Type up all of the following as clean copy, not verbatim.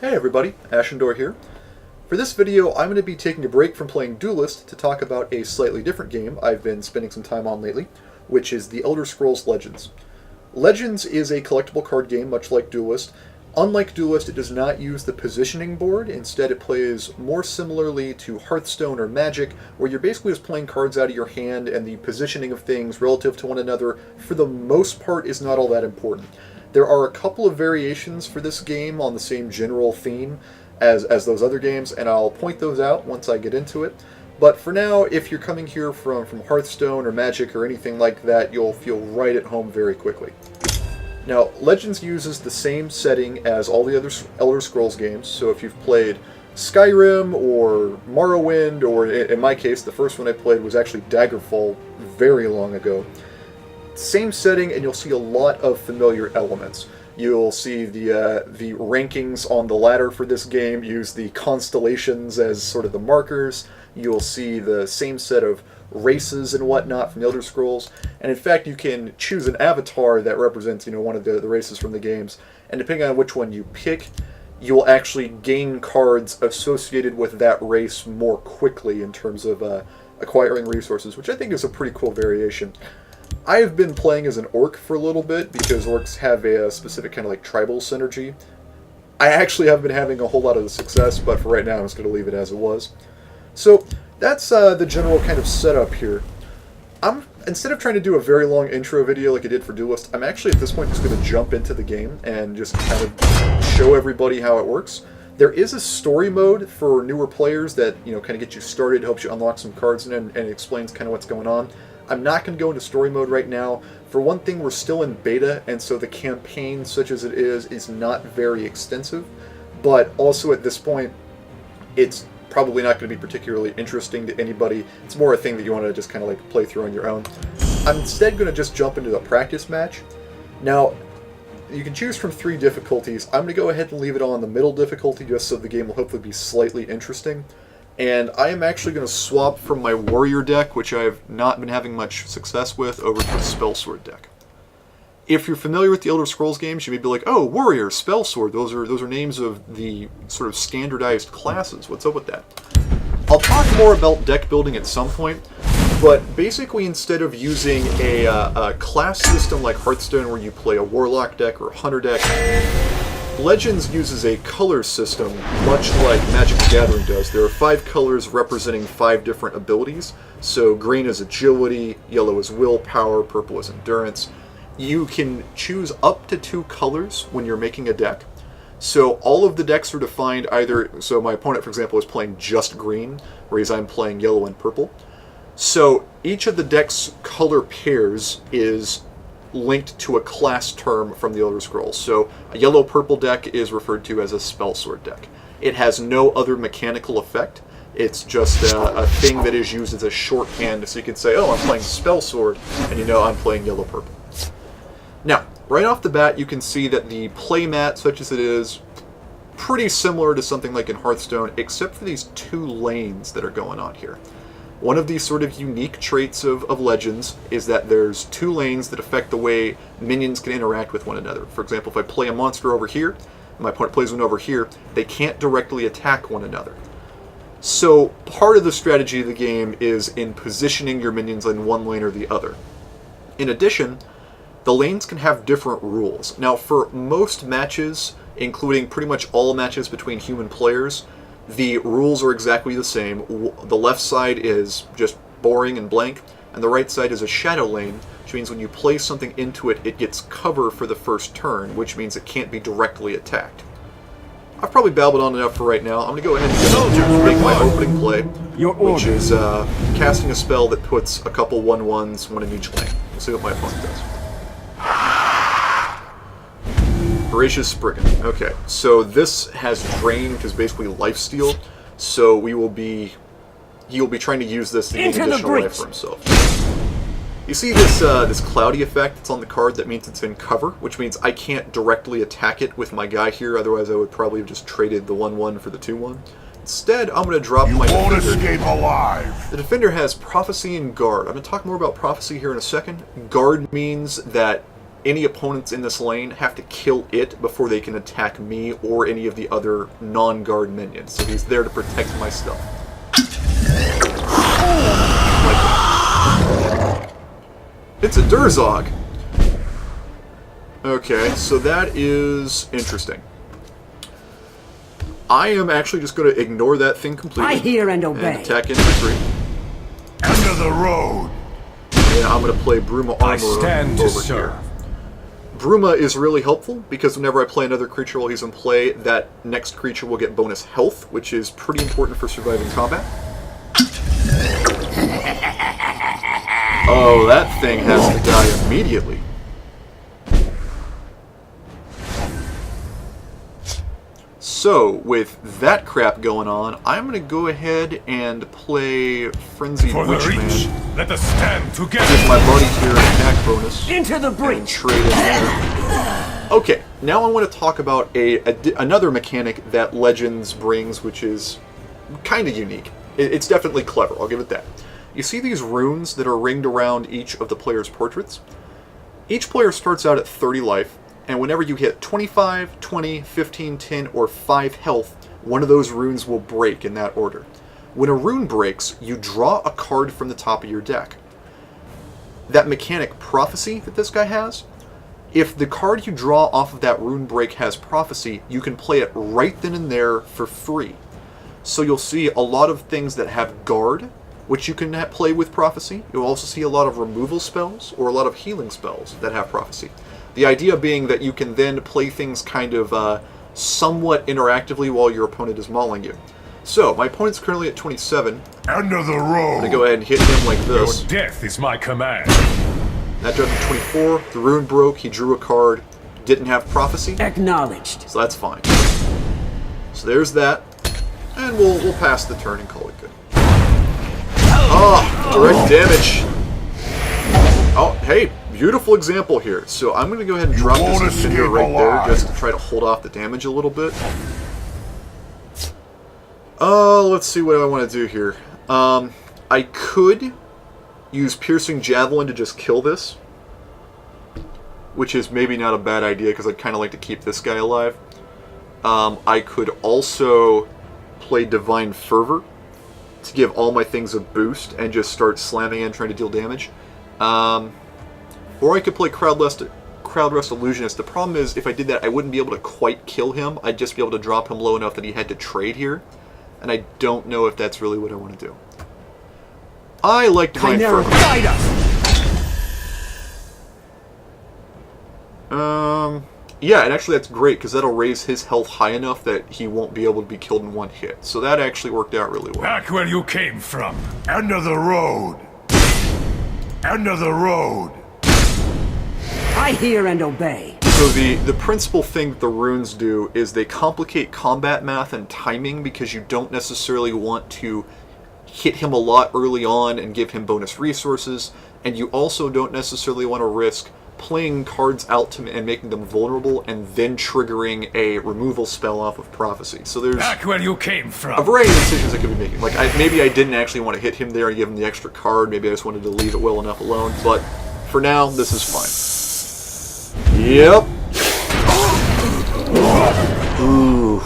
Hey everybody, Ashendor here. For this video, I'm going to be taking a break from playing Duelist to talk about a slightly different game I've been spending some time on lately, which is The Elder Scrolls Legends. Legends is a collectible card game much like Duelist. Unlike Duelist, it does not use the positioning board. Instead, it plays more similarly to Hearthstone or Magic, where you're basically just playing cards out of your hand, and the positioning of things relative to one another, for the most part, is not all that important. There are a couple of variations for this game on the same general theme as those other games, and I'll point those out once I get into it. But for now, if you're coming here from Hearthstone or Magic or anything like that, you'll feel right at home very quickly. Now, Legends uses the same setting as all the other Elder Scrolls games, so if you've played Skyrim or Morrowind, or in my case, the first one I played was actually Daggerfall very long ago. Same setting, and you'll see a lot of familiar elements. You'll see the rankings on the ladder for this game use the constellations as sort of the markers. You'll see the same set of races and whatnot from the Elder Scrolls, and in fact you can choose an avatar that represents one of the races from the games, and depending on which one you pick, you'll actually gain cards associated with that race more quickly in terms of acquiring resources, which I think is a pretty cool variation. I have been playing as an orc for a little bit because orcs have a specific kind of like tribal synergy. I actually haven't been having a whole lot of success, but for right now I'm just going to leave it as it was. So that's the general kind of setup here. Instead of trying to do a very long intro video like I did for Duelist, I'm actually at this point just going to jump into the game and just kind of show everybody how it works. There is a story mode for newer players that kind of gets you started, helps you unlock some cards, and explains kind of what's going on. I'm not going to go into story mode right now. For one thing, we're still in beta, and so the campaign, such as it is not very extensive. But also at this point, it's probably not going to be particularly interesting to anybody. It's more a thing that you want to just kind of like play through on your own. I'm instead going to just jump into the practice match. Now, you can choose from 3 difficulties. I'm going to go ahead and leave it on the middle difficulty just so the game will hopefully be slightly interesting. And I am actually going to swap from my warrior deck, which I've not been having much success with, over to the spellsword deck. If you're familiar with the Elder Scrolls games, you may be like, oh, warrior, spellsword, those are names of the sort of standardized classes. What's up with that? I'll talk more about deck building at some point, but basically instead of using a class system like Hearthstone where you play a warlock deck or a hunter deck, Legends uses a color system, much like Magic the Gathering does. There are 5 colors representing 5 different abilities. So green is agility, yellow is willpower, purple is endurance. You can choose up to 2 colors when you're making a deck. So all of the decks are defined either, so my opponent, for example, is playing just green, whereas I'm playing yellow and purple. So each of the deck's color pairs is linked to a class term from the Elder Scrolls. So a yellow-purple deck is referred to as a spellsword deck. It has no other mechanical effect. It's just a thing that is used as a shorthand, so you can say, oh, I'm playing spellsword, and I'm playing yellow-purple. Now, right off the bat, you can see that the playmat, such as it is, pretty similar to something like in Hearthstone, except for these 2 lanes that are going on here. One of these sort of unique traits of Legends is that there's 2 lanes that affect the way minions can interact with one another. For example, if I play a monster over here, and my opponent plays one over here, they can't directly attack one another. So part of the strategy of the game is in positioning your minions in one lane or the other. In addition, the lanes can have different rules. Now, for most matches, including pretty much all matches between human players, the rules are exactly the same. The left side is just boring and blank, and the right side is a shadow lane, which means when you place something into it, it gets cover for the first turn, which means it can't be directly attacked. I've probably babbled on enough for right now. I'm going to go ahead and make my opening play, which is casting a spell that puts a couple 1/1s, one in each lane. We'll see what my opponent does. Voracious Spriggan. Okay, so this has Drain, which is basically lifesteal, so he will be trying to use this to gain additional life for himself. You see this cloudy effect that's on the card? That means it's in cover, which means I can't directly attack it with my guy here, otherwise I would probably have just traded the 1/1 for the 2/1. Instead, I'm going to drop my Defender. You won't escape alive! The Defender has Prophecy and Guard. I'm going to talk more about Prophecy here in a second. Guard means that any opponents in this lane have to kill it before they can attack me or any of the other non-guard minions. So he's there to protect my stuff. Like that. It's a Durzog! Okay, so that is interesting. I am actually just going to ignore that thing completely. I hear and obey. And attack infantry. End of the road! And I'm going to play Bruma Armor over here. Bruma is really helpful because whenever I play another creature while he's in play, that next creature will get bonus health, which is pretty important for surviving combat. Oh, that thing has to die immediately. So, with that crap going on, I'm going to go ahead and play Frenzied Witchman. Let us stand together. Give my buddy here an attack bonus. Into the breach. And trade in there. Okay, now I want to talk about another mechanic that Legends brings, which is kind of unique. It's definitely clever, I'll give it that. You see these runes that are ringed around each of the player's portraits? Each player starts out at 30 life, and whenever you hit 25, 20, 15, 10, or 5 health, one of those runes will break in that order. When a rune breaks, you draw a card from the top of your deck. That mechanic Prophecy that this guy has, if the card you draw off of that rune break has Prophecy, you can play it right then and there for free. So you'll see a lot of things that have Guard, which you can play with Prophecy. You'll also see a lot of removal spells or a lot of healing spells that have Prophecy. The idea being that you can then play things kind of somewhat interactively while your opponent is mauling you. So, my opponent's currently at 27. End of the road. I'm going to go ahead and hit him like this. Your death is my command. That judgment 24. The rune broke. He drew a card. Didn't have Prophecy. Acknowledged. So that's fine. So there's that. And we'll pass the turn and call it good. Oh, direct damage. Oh, hey, beautiful example here. So I'm going to go ahead and drop this Incendiary right there just to try to hold off the damage a little bit. Let's see what I want to do here. I could use Piercing Javelin to just kill this, which is maybe not a bad idea because I'd kind of like to keep this guy alive. I could also play Divine Fervor to give all my things a boost and just start slamming in trying to deal damage. Or I could play Crowd Rest Illusionist. The problem is, if I did that, I wouldn't be able to quite kill him. I'd just be able to drop him low enough that he had to trade here. And I don't know if that's really what I want to do. I like Divine Fervor. Yeah, and actually that's great, because that'll raise his health high enough that he won't be able to be killed in one hit. So that actually worked out really well. Back where you came from. End of the road. End of the road. I hear and obey. So the principal thing that the runes do is they complicate combat math and timing, because you don't necessarily want to hit him a lot early on and give him bonus resources, and you also don't necessarily want to risk playing cards out to and making them vulnerable and then triggering a removal spell off of Prophecy. So there's back where you came from. A variety of decisions I could be making. Like, maybe I didn't actually want to hit him there and give him the extra card. Maybe I just wanted to leave it well enough alone. But for now, this is fine. Yep. Ooh.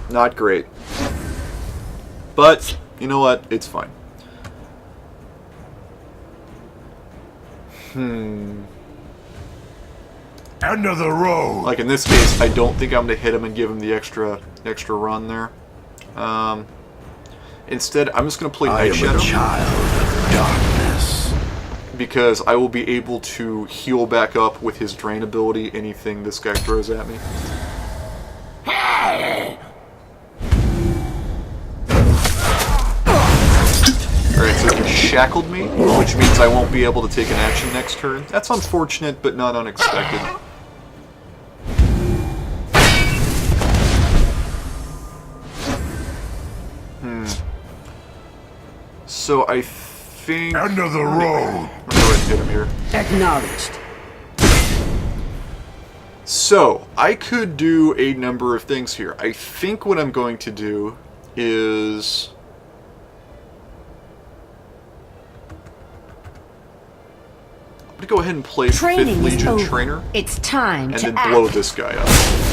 Not great. But, you know what? It's fine. End of the road. Like in this case, I don't think I'm going to hit him and give him the extra run there. Instead, I'm just going to play Night Shadow. I am a child of darkness. Because I will be able to heal back up with his drain ability anything this guy throws at me. Alright, so he shackled me, which means I won't be able to take an action next turn. That's unfortunate, but not unexpected. So I think... End of the road! I'm gonna go ahead and hit him here. Acknowledged. So, I could do a number of things here. I think what I'm going to do is... going to go ahead and play 5th Training is Legion over. Trainer. It's time And to then act. blow this guy up.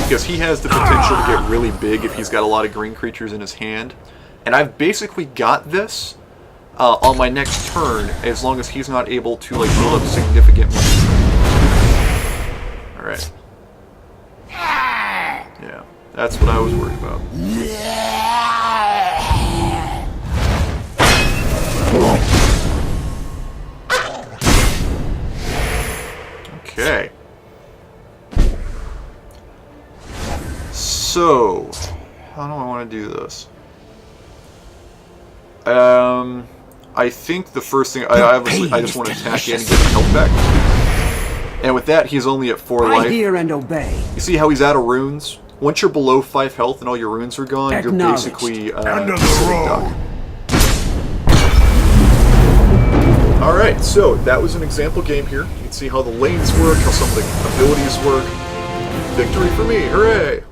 Because he has the potential to get really big if he's got a lot of green creatures in his hand. And I've basically got this on my next turn, as long as he's not able to like build up significant money. Alright. Yeah, that's what I was worried about. Okay. So, how do I want to do this? I think the first thing, I just want to attack in and get my health back. And with that, he's only at 4 I life. hear and obey. You see how he's out of runes? Once you're below 5 health and all your runes are gone, you're Acknowledged. basically End of the sitting road. duck. Alright, so that was an example game here. You can see how the lanes work, how some of the abilities work. Victory for me, hooray!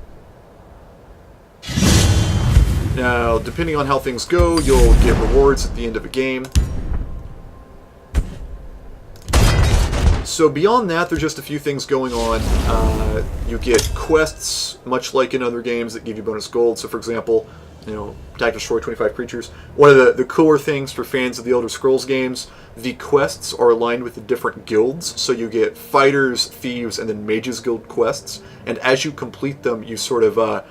Now, depending on how things go, you'll get rewards at the end of a game. So beyond that, there's just a few things going on. You get quests, much like in other games, that give you bonus gold. So for example, you know, attack, destroy 25 creatures. One of the cooler things for fans of the Elder Scrolls games, the quests are aligned with the different guilds. So you get fighters, thieves, and then mages guild quests. And as you complete them, you sort of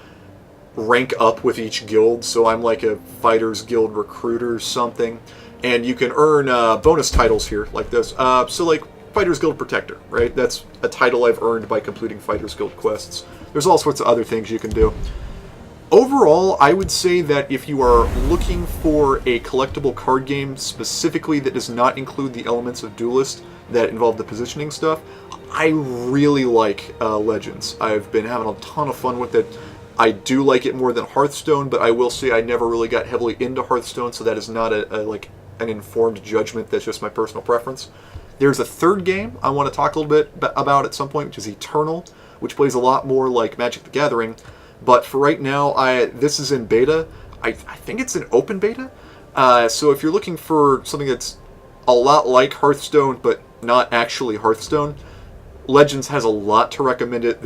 rank up with each guild. So I'm like a fighters guild recruiter or something. And you can earn bonus titles here, like this. So like Fighters Guild Protector, right? That's a title I've earned by completing Fighters Guild quests. There's all sorts of other things you can do. Overall, I would say that if you are looking for a collectible card game specifically that does not include the elements of Duelist that involve the positioning stuff, I really like Legends. I've been having a ton of fun with it. I do like it more than Hearthstone, but I will say I never really got heavily into Hearthstone, so that is not like an informed judgment. That's just my personal preference. There's a third game I want to talk a little bit about at some point, which is Eternal, which plays a lot more like Magic the Gathering. But for right now, this is in beta. I think it's an open beta. So if you're looking for something that's a lot like Hearthstone, but not actually Hearthstone, Legends has a lot to recommend it.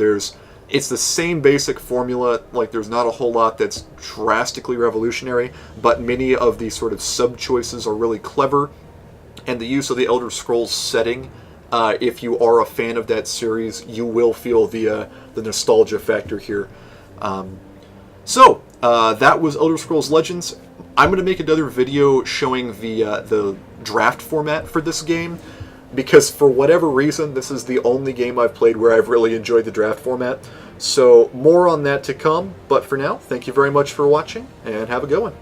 It's the same basic formula. Like, there's not a whole lot that's drastically revolutionary, but many of the sort of sub-choices are really clever. And the use of the Elder Scrolls setting, if you are a fan of that series, you will feel the nostalgia factor here. So that was Elder Scrolls Legends. I'm going to make another video showing the draft format for this game, because for whatever reason, this is the only game I've played where I've really enjoyed the draft format. So more on that to come, but for now, thank you very much for watching, and have a good one.